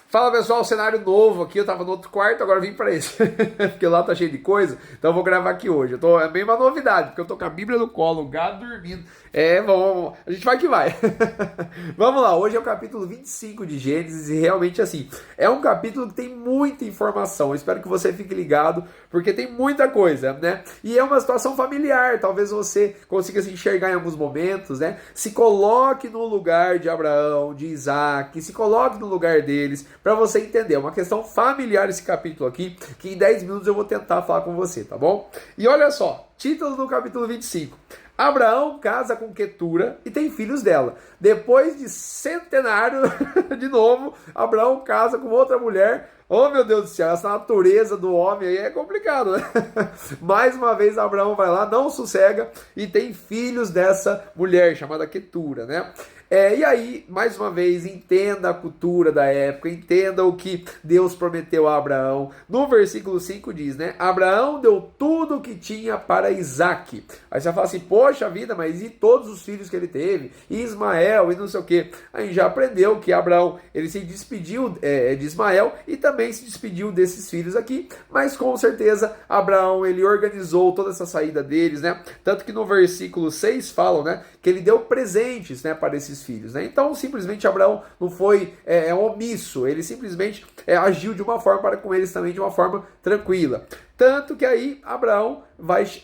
Fala pessoal, cenário novo aqui, eu tava no outro quarto, agora vim pra esse, porque lá tá cheio de coisa, então eu vou gravar aqui hoje. É bem uma novidade, porque eu tô com a Bíblia no colo, o gado dormindo. Vamos, a gente vai que vai. Vamos lá, hoje é o capítulo 25 de Gênesis e realmente assim, é um capítulo que tem muita informação, eu espero que você fique ligado, porque tem muita coisa, né? E é uma situação familiar, talvez você consiga se enxergar em alguns momentos, né? Se coloque no lugar de Abraão, de Isaac, se coloque no lugar deles, para você entender. É uma questão familiar esse capítulo aqui, que em 10 minutos eu vou tentar falar com você, tá bom? E olha só, título do capítulo 25. Abraão casa com Quetura e tem filhos dela. Depois de centenário, de novo, Abraão casa com outra mulher. Oh, meu Deus do céu, essa natureza do homem aí é complicado, né? Mais uma vez, Abraão vai lá, não sossega e tem filhos dessa mulher chamada Quetura, né? E aí, mais uma vez, entenda a cultura da época, entenda o que Deus prometeu a Abraão. No versículo 5 diz, né? Abraão deu tudo o que tinha para Isaac. Aí você fala assim, poxa vida, mas e todos os filhos que ele teve? E Ismael e não sei o quê. Aí já aprendeu que Abraão, ele se despediu de Ismael e também se despediu desses filhos aqui. Mas com certeza, Abraão, ele organizou toda essa saída deles, né? Tanto que no versículo 6 falam, né? Que ele deu presentes, né? Para esses filhos, né? Então simplesmente Abraão não foi omisso, ele simplesmente agiu de uma forma para com eles também de uma forma tranquila. Tanto que aí Abraão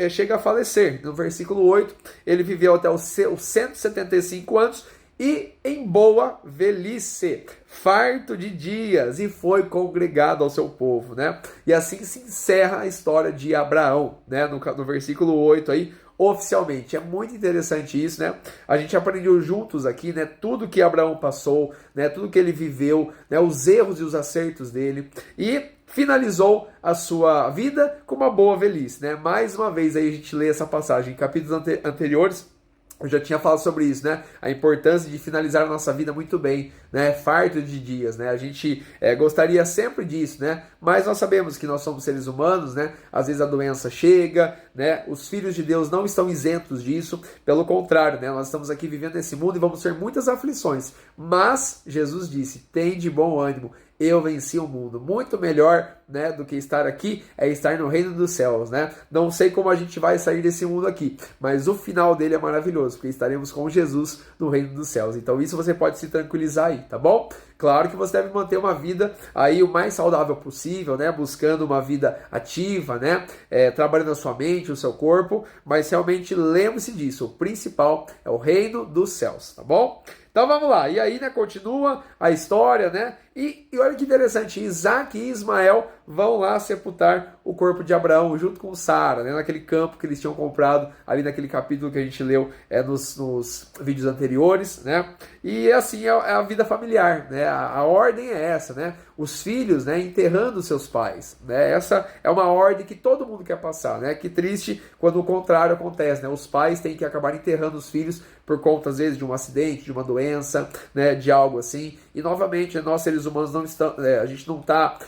chega a falecer. No versículo 8, ele viveu até os seus 175 anos e em boa velhice, farto de dias, e foi congregado ao seu povo, né? E assim se encerra a história de Abraão, né? No versículo 8 aí, oficialmente. É muito interessante isso, né? A gente aprendeu juntos aqui, né? Tudo que Abraão passou, né? Tudo que ele viveu, né? Os erros e os acertos dele. E finalizou a sua vida com uma boa velhice, né? Mais uma vez aí a gente lê essa passagem em capítulos anteriores. Eu já tinha falado sobre isso, né? A importância de finalizar a nossa vida muito bem, né? Farto de dias, né? A gente gostaria sempre disso, né? Mas nós sabemos que nós somos seres humanos, né? Às vezes a doença chega, né? Os filhos de Deus não estão isentos disso. Pelo contrário, né? Nós estamos aqui vivendo nesse mundo e vamos ter muitas aflições. Mas Jesus disse, tem de bom ânimo. Eu venci o mundo. Muito melhor, né, do que estar aqui é estar no reino dos céus, né? Não sei como a gente vai sair desse mundo aqui, mas o final dele é maravilhoso, porque estaremos com Jesus no reino dos céus. Então isso você pode se tranquilizar aí, tá bom? Claro que você deve manter uma vida aí o mais saudável possível, né? Buscando uma vida ativa, né? Trabalhando a sua mente, o seu corpo, mas realmente lembre-se disso. O principal é o reino dos céus, tá bom? Então vamos lá, e aí, né, continua a história, né, e olha que interessante, Isaac e Ismael vão lá sepultar o corpo de Abraão junto com Sara, né, naquele campo que eles tinham comprado, ali naquele capítulo que a gente leu nos vídeos anteriores, né, e assim é a vida familiar, né, a ordem é essa, né, os filhos, né, enterrando seus pais, né, essa é uma ordem que todo mundo quer passar, né, que triste quando o contrário acontece, né, os pais têm que acabar enterrando os filhos por conta, às vezes, de um acidente, de uma doença, né, de algo assim. E, novamente, nós, seres humanos, não estamos, a gente não está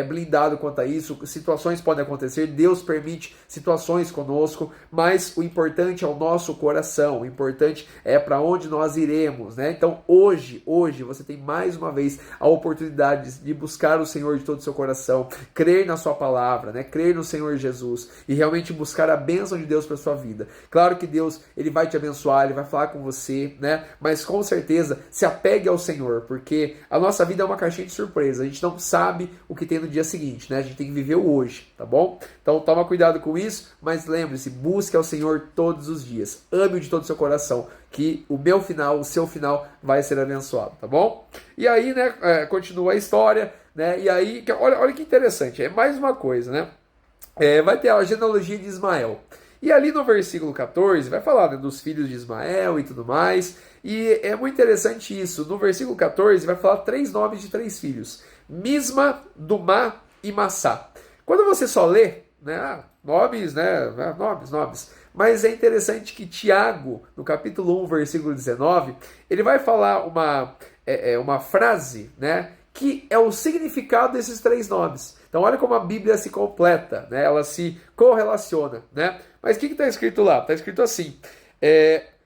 blindado quanto a isso. Situações podem acontecer, Deus permite situações conosco, mas o importante é o nosso coração, o importante é para onde nós iremos, né? Então, hoje, você tem mais uma vez a oportunidade de buscar o Senhor de todo o seu coração, crer na sua palavra, né? Crer no Senhor Jesus e realmente buscar a bênção de Deus para sua vida. Claro que Deus, ele vai te abençoar, ele vai falar com você, né? Mas com certeza se apegue ao Senhor, porque a nossa vida é uma caixinha de surpresa. A gente não sabe o que tem no dia seguinte, né? A gente tem que viver o hoje, tá bom? Então toma cuidado com isso, mas lembre-se, busque ao Senhor todos os dias. Ame-o de todo o seu coração, que o meu final, o seu final vai ser abençoado, tá bom? E aí, né, continua a história, né? E aí, olha que interessante, é mais uma coisa, né? Vai ter a genealogia de Ismael. E ali no versículo 14 vai falar, né, dos filhos de Ismael e tudo mais. E é muito interessante isso. No versículo 14 vai falar 3 nomes de 3 filhos. Misma, Dumá e Massá. Quando você só lê, né, nomes, né, nomes. Mas é interessante que Tiago, no capítulo 1, versículo 19, ele vai falar uma frase, né, que é o significado desses 3 nomes. Então olha como a Bíblia se completa, né? Ela se correlaciona, né? Mas o que está escrito lá? Está escrito assim,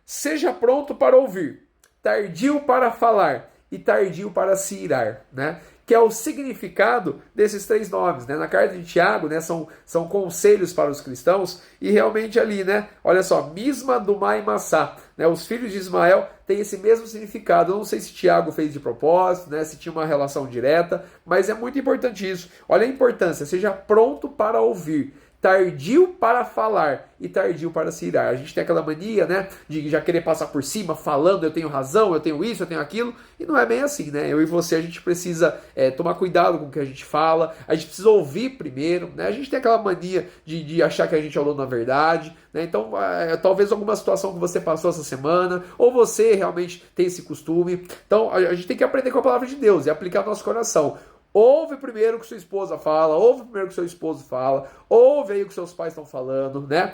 seja pronto para ouvir, tardio para falar e tardio para se irar, né? que é o significado desses três nomes, né? Na carta de Tiago, né, são conselhos para os cristãos, e realmente ali, né, olha só, Misma, Dumá e Massá, né, os filhos de Ismael têm esse mesmo significado. Eu não sei se Tiago fez de propósito, né, se tinha uma relação direta, mas é muito importante isso. Olha a importância, seja pronto para ouvir, tardio para falar e tardio para se irar. A gente tem aquela mania, né, de já querer passar por cima, falando, eu tenho razão, eu tenho isso, eu tenho aquilo, e não é bem assim, né? Eu e você, a gente precisa tomar cuidado com o que a gente fala, a gente precisa ouvir primeiro, né? A gente tem aquela mania de achar que a gente é o dono da verdade, né? Então, talvez alguma situação que você passou essa semana, ou você realmente tem esse costume. Então, a gente tem que aprender com a palavra de Deus e aplicar no nosso coração. Ouve primeiro o que sua esposa fala, ouve primeiro o que seu esposo fala, ouve aí o que seus pais estão falando, né?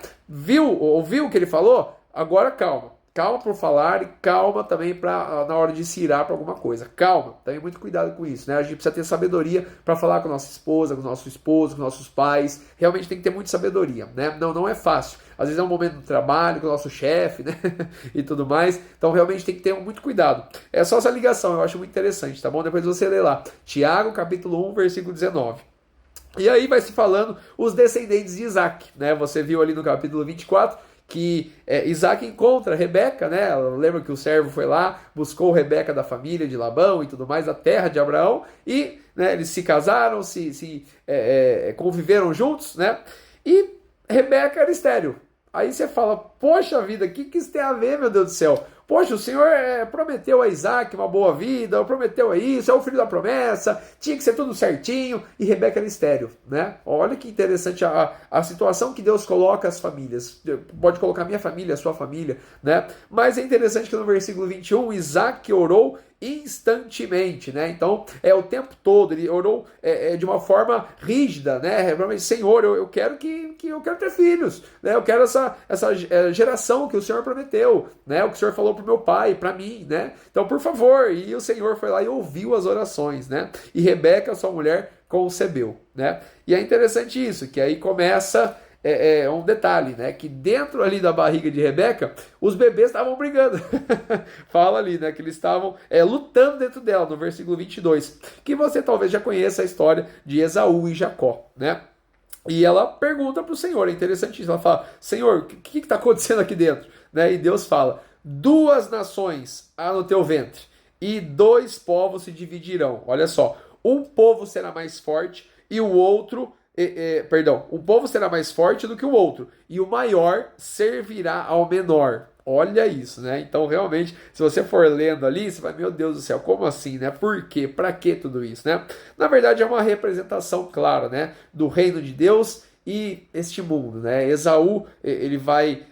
Ouviu o que ele falou? Agora calma. Calma por falar e calma também na hora de se irar para alguma coisa. Calma, também muito cuidado com isso, né? A gente precisa ter sabedoria para falar com a nossa esposa, com o nosso esposo, com nossos pais. Realmente tem que ter muita sabedoria, né? Não é fácil. Às vezes é um momento do trabalho com o nosso chefe, né? E tudo mais. Então realmente tem que ter muito cuidado. É só essa ligação, eu acho muito interessante, tá bom? Depois você lê lá. Tiago, capítulo 1, versículo 19. E aí vai se falando os descendentes de Isaac, né? Você viu ali no capítulo 24 que Isaac encontra Rebeca, né? Lembra que o servo foi lá, buscou Rebeca da família de Labão e tudo mais, da terra de Abraão, e né, eles se casaram, conviveram juntos, né? E Rebeca era estéril. Aí você fala, poxa vida, o que isso tem a ver, meu Deus do céu? Poxa, o Senhor prometeu a Isaac uma boa vida, prometeu a isso, é o filho da promessa, tinha que ser tudo certinho, e Rebeca era estéril, né? Olha que interessante a situação que Deus coloca as famílias. Pode colocar minha família, a sua família, né? Mas é interessante que no versículo 21, Isaac orou instantemente, né? Então, o tempo todo, ele orou de uma forma rígida, né? Realmente, Senhor, eu quero eu quero ter filhos, né? Eu quero essa geração que o Senhor prometeu, né? O que o Senhor falou pro meu pai, para mim, né? Então, por favor, e o Senhor foi lá e ouviu as orações, né? E Rebeca, sua mulher, concebeu, né? E é interessante isso, que aí começa um detalhe, né? Que dentro ali da barriga de Rebeca, os bebês estavam brigando. Fala ali, né? Que eles estavam lutando dentro dela, no versículo 22. Que você talvez já conheça a história de Esaú e Jacó, né? E ela pergunta para o Senhor, é interessantíssimo. Ela fala, Senhor, o que está acontecendo aqui dentro? Né? E Deus fala, 2 nações há no teu ventre, e 2 povos se dividirão. Olha só, um povo será mais forte e o outro... um povo será mais forte do que o outro, e o maior servirá ao menor. Olha isso, né? Então, realmente, se você for lendo ali, você vai, meu Deus do céu, como assim, né? Por quê? Para que tudo isso, né? Na verdade, é uma representação clara, né? Do reino de Deus e este mundo, né? Esaú, ele vai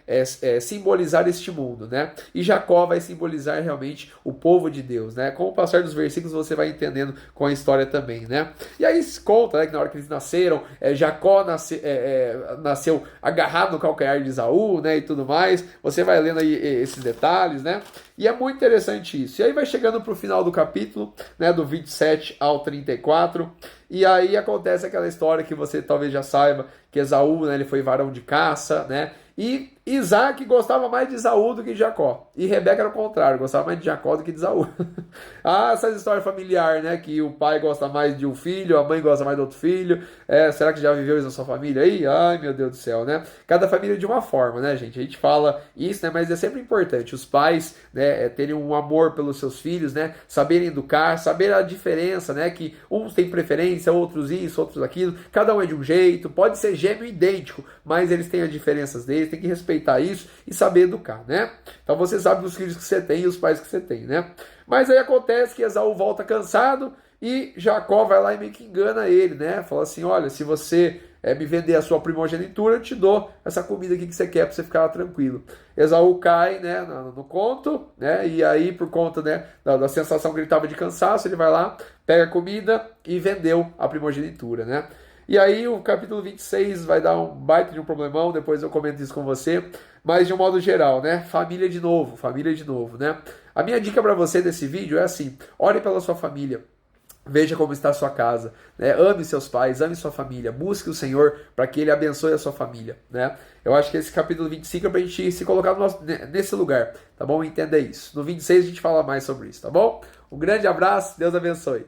simbolizar este mundo, né? E Jacó vai simbolizar realmente o povo de Deus, né? Com o passar dos versículos você vai entendendo com a história também, né? E aí se conta, né, que na hora que eles nasceram, Jacó nasceu agarrado no calcanhar de Esaú, né? E tudo mais. Você vai lendo aí esses detalhes, né? E é muito interessante isso. E aí vai chegando para o final do capítulo, né? Do 27 ao 34. E aí acontece aquela história que você talvez já saiba, que Esaú, né, ele foi varão de caça, né? E Isaac gostava mais de Esaú do que de Jacó. E Rebeca era o contrário, gostava mais de Jacó do que de Esaú. Essas histórias familiares, né? Que o pai gosta mais de um filho, a mãe gosta mais do outro filho. Será que já viveu isso na sua família aí? Ai, meu Deus do céu, né? Cada família de uma forma, né, gente? A gente fala isso, né? Mas é sempre importante os pais, né, terem um amor pelos seus filhos, né? Saberem educar, saber a diferença, né? Que uns têm preferência, outros isso, outros aquilo. Cada um é de um jeito, pode ser gêmeo idêntico, mas eles têm as diferenças deles, tem que respeitar isso e saber educar, né? Então você sabe dos filhos que você tem e os pais que você tem, né? Mas aí acontece que Esaú volta cansado e Jacó vai lá e meio que engana ele, né? Fala assim, olha, se você me vender a sua primogenitura, eu te dou essa comida aqui que você quer para você ficar tranquilo. Esaú cai, né, no conto, né? E aí por conta, né, da sensação que ele estava de cansaço, ele vai lá, pega a comida e vendeu a primogenitura, né? E aí o capítulo 26 vai dar um baita de um problemão, depois eu comento isso com você, mas de um modo geral, né? Família de novo, né? A minha dica para você desse vídeo é assim, ore pela sua família, veja como está a sua casa, né? Ame seus pais, ame sua família, busque o Senhor para que Ele abençoe a sua família, né? Eu acho que esse capítulo 25 é para a gente se colocar nesse lugar, tá bom? Entenda isso. No 26 a gente fala mais sobre isso, tá bom? Um grande abraço, Deus abençoe.